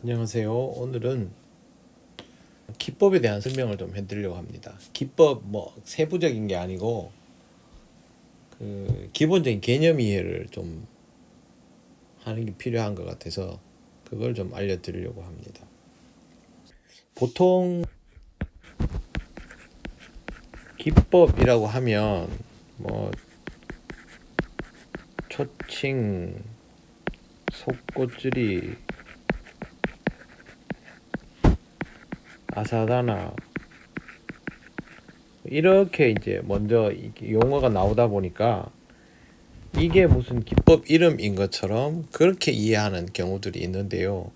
안녕하세요. 오늘은 기법에 대한 설명을 좀 해드리려고 합니다. 기법 세부적인 게 아니고 기본적인 개념 이해를 좀 하는 게 필요한 것 같아서 그걸 좀 알려드리려고 합니다. 보통 기법이라고 하면 초칭, 속꽃줄이, 아사다나 이렇게 이제 먼저 용어가 나오다 보니까 이게 무슨 기법 이름인 것처럼 그렇게 이해하는 경우들이 있는데요.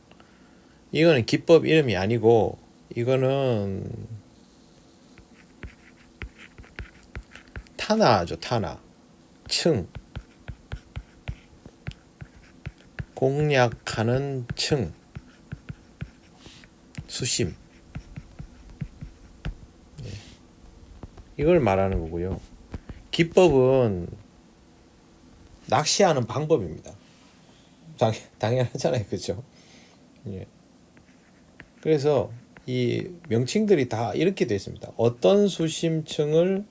이거는 기법 이름이 아니고 이거는 타나죠. 타나. 층. 공략하는 층. 수심. 이걸 말하는 거고요. 기법은 낚시하는 방법입니다. 당연하잖아요. 그죠? 예. 그래서 이 명칭들이 다 이렇게 되어 있습니다. 어떤 수심층을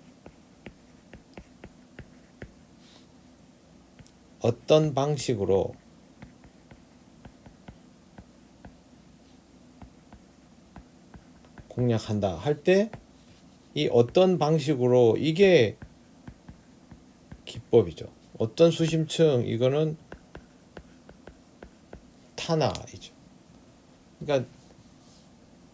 어떤 방식으로 공략한다 할 때 이 어떤 방식으로 이게 기법이죠. 어떤 수심층 이거는 타나이죠. 그러니까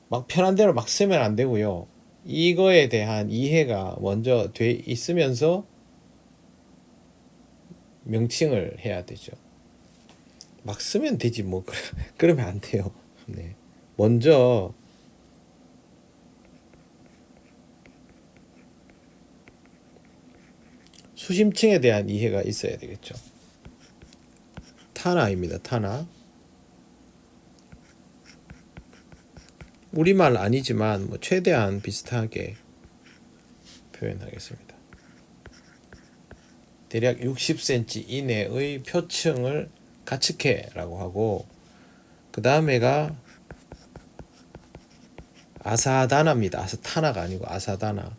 막 편한 대로 막 쓰면 안 되고요. 이거에 대한 이해가 먼저 돼 있으면서 명칭을 해야 되죠. 막 쓰면 되지 뭐 그러면 안 돼요. 네. 먼저 수심층에 대한 이해가 있어야 되겠죠. 타나입니다. 타나. 우리말 아니지만 최대한 비슷하게 표현하겠습니다. 대략 60cm 이내의 표층을 가측해라고 하고 그 다음에가 아사다나입니다. 아사타나가 아니고 아사다나.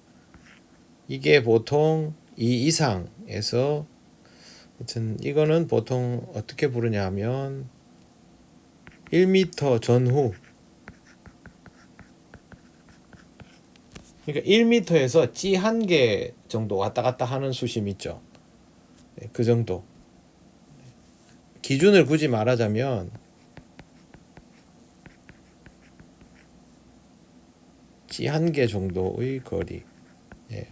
이게 보통 2 이상에서 하여튼 이거는 보통 어떻게 부르냐 하면 1m 전후 그러니까 1m에서 찌 한 개 정도 왔다 갔다 하는 수심 있죠. 그 정도. 기준을 굳이 말하자면 찌 한 개 정도의 거리. 예.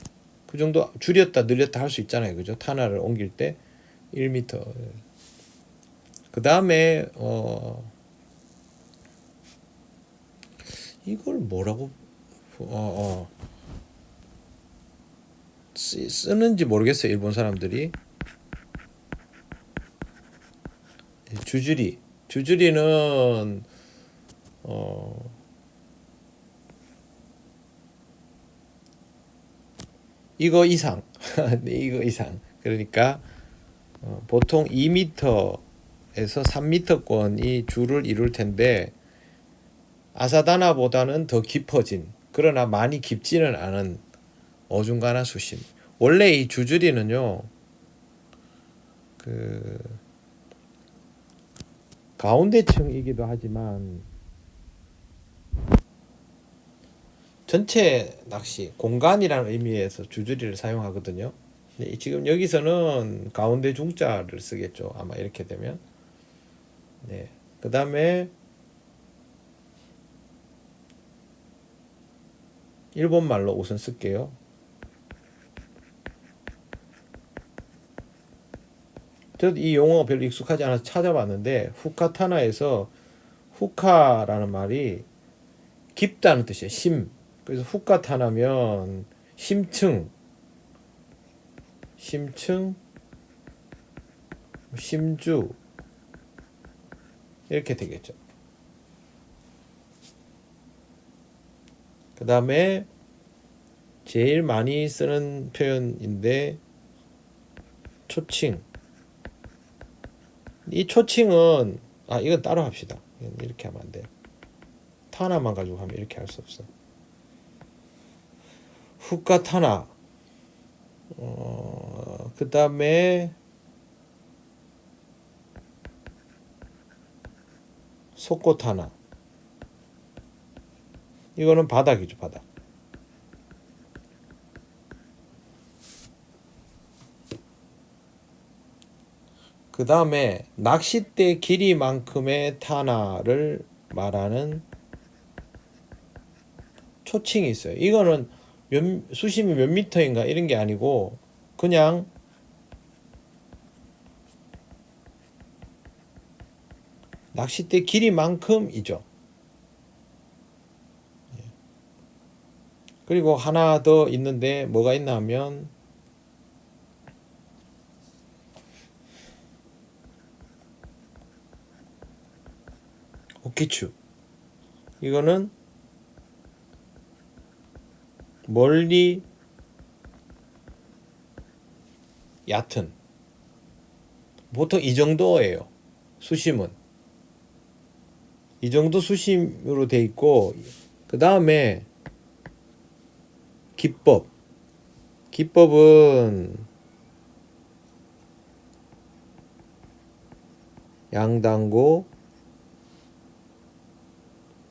그 정도 줄였다 늘렸다 할 수 있잖아요. 그죠? 타나를 옮길 때 1m. 그 다음에 이걸 뭐라고 쓰는지 모르겠어요. 일본 사람들이. 주주리는 이거 이상 이거 이상 그러니까 보통 2m에서 3m권이 줄을 이룰 텐데 아사다나보다는 더 깊어진 그러나 많이 깊지는 않은 어중간한 수심. 원래 이 주주리는요 그 가운데층이기도 하지만 전체 낚시 공간이라는 의미에서 주주리를 사용하거든요. 근데 지금 여기서는 가운데 중자를 쓰겠죠. 아마 이렇게 되면. 네. 그 다음에 일본 말로 우선 쓸게요. 저도 이 용어 별로 익숙하지 않아서 찾아봤는데 후카타나에서 후카라는 말이 깊다는 뜻이에요. 심. 그래서 후카타나면 심층, 심주 이렇게 되겠죠. 그 다음에 제일 많이 쓰는 표현인데 초칭. 이 초칭은 이건 따로 합시다. 이렇게 하면 안 돼요. 타나만 가지고 하면 이렇게 할 수 없어. 후카 타나. 그 다음에 소코 타나. 이거는 바닥이죠, 바닥. 그 다음에 낚싯대 길이만큼의 타나를 말하는 초칭이 있어요. 이거는 수심이 몇 미터인가 이런 게 아니고 그냥 낚싯대 길이만큼이죠. 그리고 하나 더 있는데 뭐가 있나 하면 오키추. 이거는 멀리 얕은, 보통 이 정도예요. 수심은 이 정도 수심으로 돼 있고, 그 다음에 기법은 양단고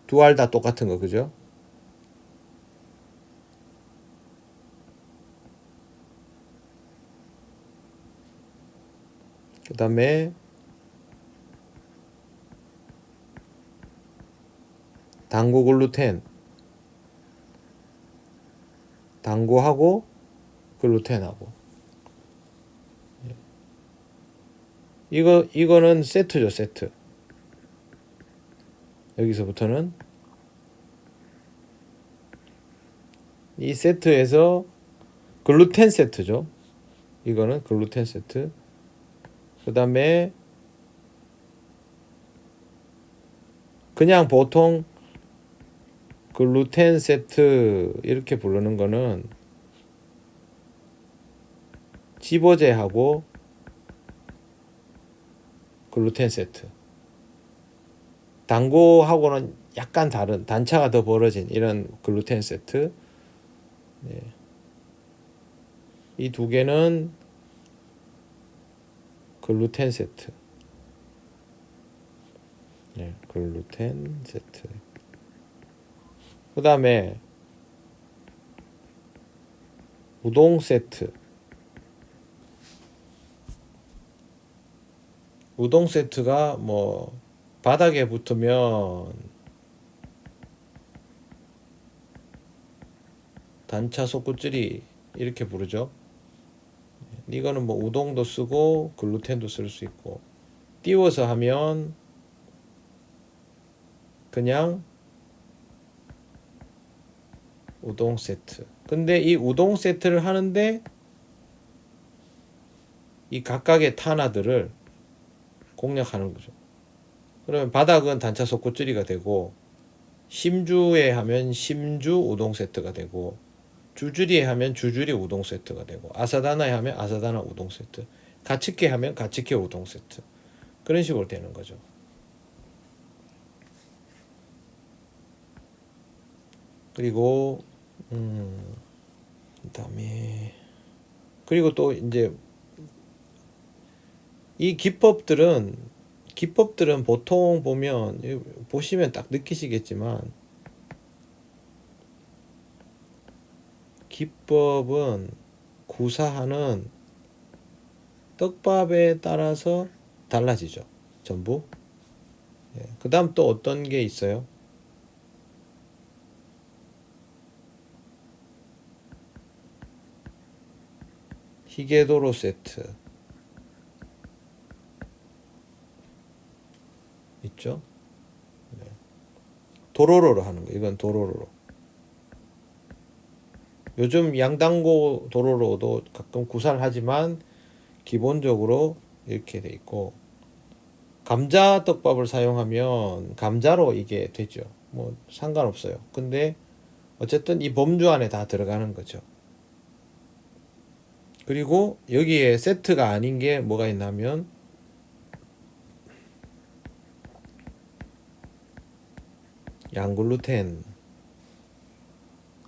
두 알 다 똑같은 거, 그죠? 그 다음에 당고 글루텐, 당고하고 글루텐하고, 이거는 세트죠, 세트. 여기서부터는 이 세트에서 글루텐 세트죠. 이거는 글루텐 세트. 그 다음에 그냥 보통 글루텐 세트 이렇게 부르는 거는 지버제하고 글루텐 세트, 당고하고는 약간 다른, 단차가 더 벌어진 이런 글루텐 세트. 네. 이 두 개는 글루텐 세트. 네, 글루텐 세트. 그 다음에 우동 세트. 우동 세트가 뭐 바닥에 붙으면 단차 속구찌리 이렇게 부르죠. 이거는 뭐 우동도 쓰고 글루텐도 쓸 수 있고, 띄워서 하면 그냥 우동 세트. 근데 이 우동 세트를 하는데 이 각각의 타나들을 공략하는 거죠. 그러면 바닥은 단차 속구찌리가 되고, 심주에 하면 심주 우동 세트가 되고, 주주리에 하면 주주리 우동 세트가 되고, 아사다나에 하면 아사다나 우동 세트, 가츠케 하면 가츠케 우동 세트, 그런 식으로 되는 거죠. 그리고 그다음에 그리고 또 이제 이 기법들은 보통 보면, 보시면 딱 느끼시겠지만, 기법은 구사하는 떡밥에 따라서 달라지죠. 전부. 그 다음 또 어떤 게 있어요? 히게도로 세트 있죠. 도로로로 하는 거. 이건 도로로로. 요즘 양단고 도로로도 가끔 구사를 하지만 기본적으로 이렇게 돼 있고, 감자 떡밥을 사용하면 감자로 이게 되죠. 뭐 상관없어요. 근데 어쨌든 이 범주 안에 다 들어가는 거죠. 그리고 여기에 세트가 아닌 게 뭐가 있냐면, 양글루텐,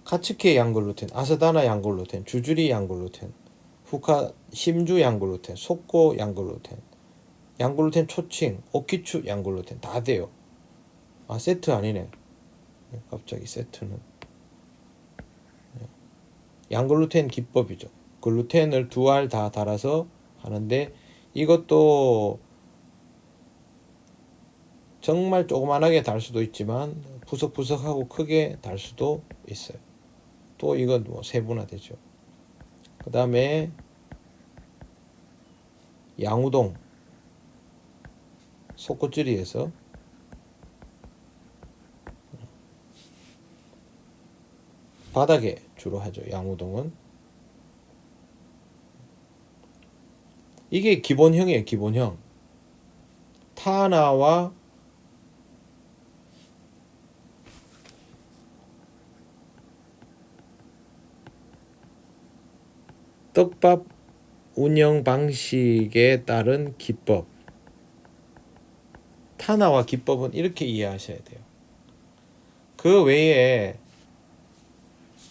카츠케 양글루텐, 아사다나 양글루텐, 주주리 양글루텐, 후카 심주 양글루텐, 속고 양글루텐, 양글루텐 초칭, 오키추 양글루텐 다 돼요. 아, 세트 아니네. 갑자기 세트는 양글루텐 기법이죠. 글루텐을 2알 다 달아서 하는데, 이것도 정말 조그만하게 달 수도 있지만 푸석푸석하고 크게 달 수도 있어요. 또 이건 뭐 세분화되죠. 그 다음에 양우동, 속꼬찌리에서 바닥에 주로 하죠. 양우동은 이게 기본형이에요. 기본형. 타나와 떡밥 운영 방식에 따른 기법. 타나와 기법은 이렇게 이해하셔야 돼요. 그 외에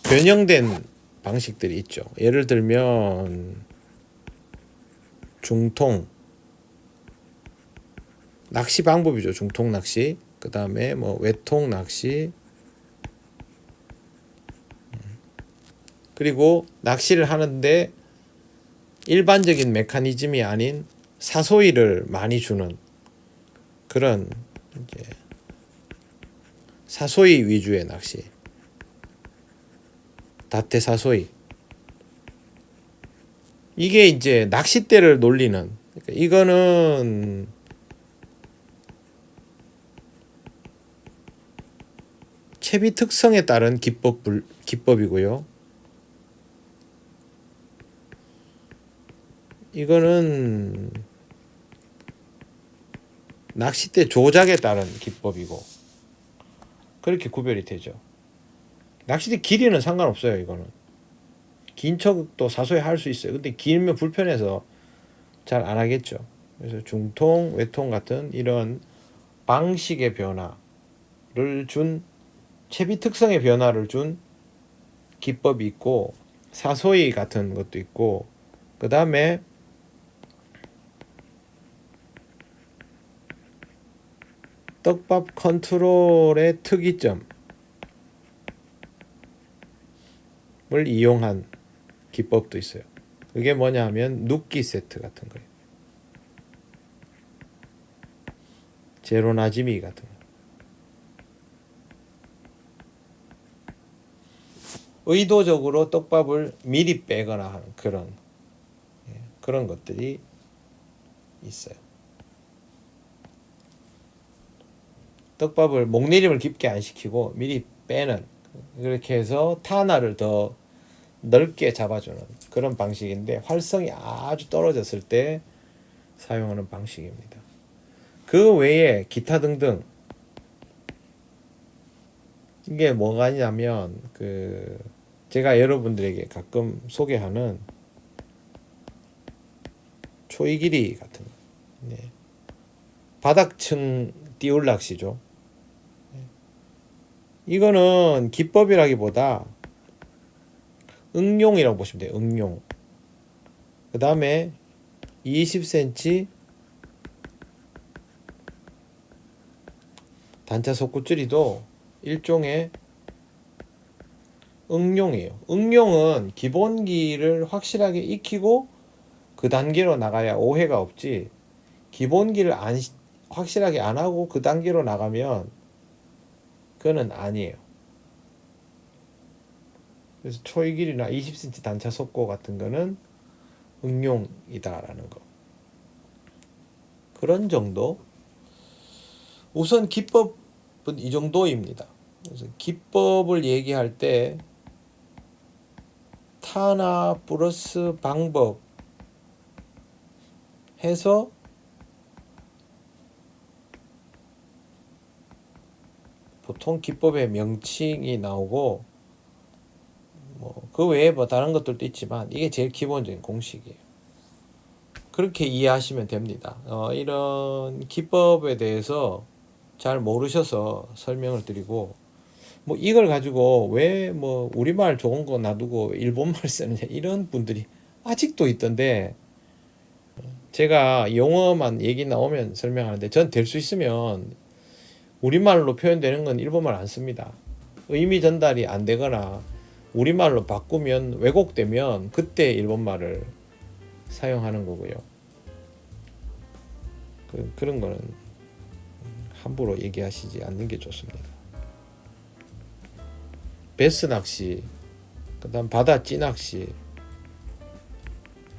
변형된 방식들이 있죠. 예를 들면 중통 낚시 방법이죠. 중통 낚시. 그 다음에 뭐 외통 낚시. 그리고 낚시를 하는데 일반적인 메커니즘이 아닌 사소리를 많이 주는 그런 이제 사소리 위주의 낚시. 다테 사소리. 이게 이제 낚싯대를 놀리는. 그러니까 이거는 채비 특성에 따른 기법이고요. 이거는 낚싯대 조작에 따른 기법이고, 그렇게 구별이 되죠. 낚싯대 길이는 상관없어요. 이거는 긴 척도 사소히 할 수 있어요. 근데 길면 불편해서 잘 안 하겠죠. 그래서 중통, 외통 같은 이런 방식의 변화를 준, 채비 특성의 변화를 준 기법이 있고, 사소이 같은 것도 있고, 그 다음에 떡밥 컨트롤의 특이점을 이용한 기법도 있어요. 그게 뭐냐 하면 눕기 세트 같은 거예요. 제로 나지미 같은 거. 의도적으로 떡밥을 미리 빼거나 하는 그런 것들이 있어요. 떡밥을 목내림을 깊게 안 시키고 미리 빼는, 그렇게 해서 타나를 더 넓게 잡아주는 그런 방식인데, 활성이 아주 떨어졌을 때 사용하는 방식입니다. 그 외에 기타 등등, 이게 뭐가 있냐면 제가 여러분들에게 가끔 소개하는 초이길이 같은 거. 네. 바닥층 띄울 낚시죠. 이거는 기법이라기보다 응용이라고 보시면 돼요. 응용. 그 다음에 20cm 단차 속구줄이도 일종의 응용이에요. 응용은 기본기를 확실하게 익히고 그 단계로 나가야 오해가 없지, 기본기를 확실하게 안 하고 그 단계로 나가면 그거는 아니에요. 그래서 초이길이나 20cm 단차 속고 같은 거는 응용이다라는 거. 그런 정도. 우선 기법은 이 정도입니다. 그래서 기법을 얘기할 때 타나 플러스 방법 해서 보통 기법의 명칭이 나오고, 뭐 그 외에 뭐 다른 것들도 있지만 이게 제일 기본적인 공식이에요. 그렇게 이해하시면 됩니다. 이런 기법에 대해서 잘 모르셔서 설명을 드리고, 뭐 이걸 가지고 왜 뭐 우리말 좋은 거 놔두고 일본말 쓰느냐 이런 분들이 아직도 있던데, 제가 영어만 얘기 나오면 설명하는데 전 될 수 있으면 우리말로 표현되는 건 일본말 안 씁니다. 의미 전달이 안 되거나 우리말로 바꾸면 왜곡되면 그때 일본말을 사용하는 거고요. 그런 거는 함부로 얘기하시지 않는 게 좋습니다. 베스 낚시, 그다음 바다 찌낚시,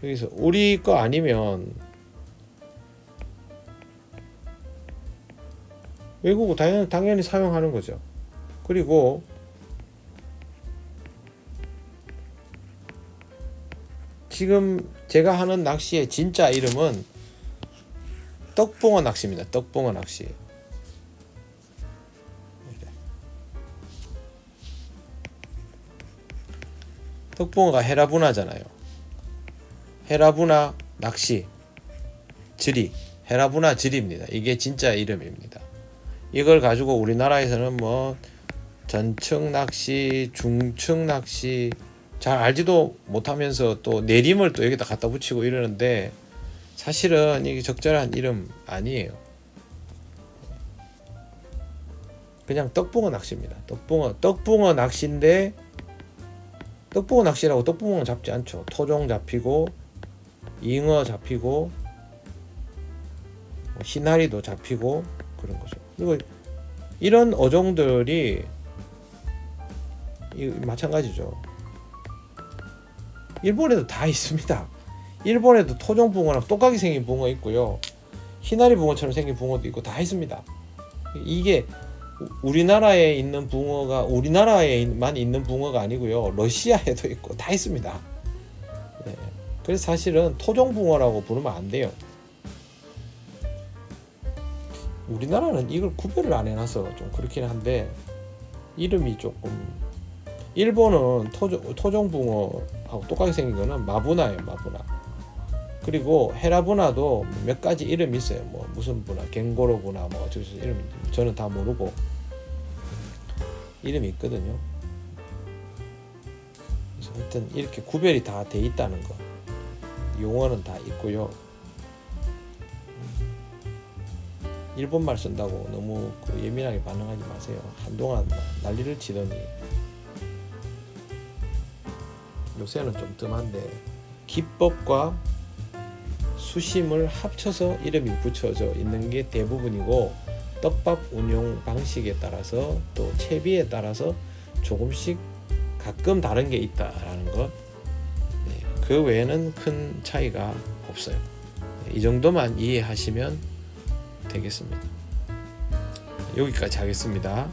여기서 우리 거 아니면 외국어 당연히 사용하는 거죠. 그리고 지금 제가 하는 낚시의 진짜 이름은 떡붕어 낚시입니다. 떡붕어 낚시. 떡붕어가 헤라부나잖아요. 헤라부나 낚시, 지리, 헤라부나 지리입니다. 이게 진짜 이름입니다. 이걸 가지고 우리나라에서는 뭐 전층 낚시, 중층 낚시 잘 알지도 못하면서 또 내림을 또 여기다 갖다 붙이고 이러는데, 사실은 이게 적절한 이름 아니에요. 그냥 떡붕어 낚시입니다. 떡붕어 낚시인데, 떡붕어 낚시라고 떡붕어 잡지 않죠. 토종 잡히고 잉어 잡히고 희나리도 잡히고 그런 거죠. 그리고 이런 어종들이 마찬가지죠. 일본에도 다 있습니다. 일본에도 토종 붕어랑 똑같이 생긴 붕어 있고요, 희나리 붕어처럼 생긴 붕어도 있고 다 있습니다. 이게 우리나라에 있는 붕어가 우리나라에만 있는 붕어가 아니고요, 러시아에도 있고 다 있습니다. 네. 그래서 사실은 토종 붕어라고 부르면 안 돼요. 우리나라는 이걸 구별을 안 해놔서 좀 그렇긴 한데, 이름이 조금, 일본은 토종 붕어하고 똑같이 생긴 거는 마부나예요. 마부나. 그리고 헤라부나도 몇 가지 이름이 있어요. 뭐 무슨 부나, 갱고로 부나, 뭐 어쩌고저쩌고 이름이, 저는 다 모르고 이름이 있거든요. 그래서 하여튼 이렇게 구별이 다 돼 있다는 거, 용어는 다 있고요. 일본말 쓴다고 너무 예민하게 반응하지 마세요. 한동안 난리를 치더니 요새는 좀 뜸한데, 기법과 수심을 합쳐서 이름이 붙여져 있는 게 대부분이고, 떡밥 운용 방식에 따라서 또 채비에 따라서 조금씩 가끔 다른 게 있다라는 것, 그 외에는 큰 차이가 없어요. 이 정도만 이해하시면 되겠습니다. 여기까지 하겠습니다.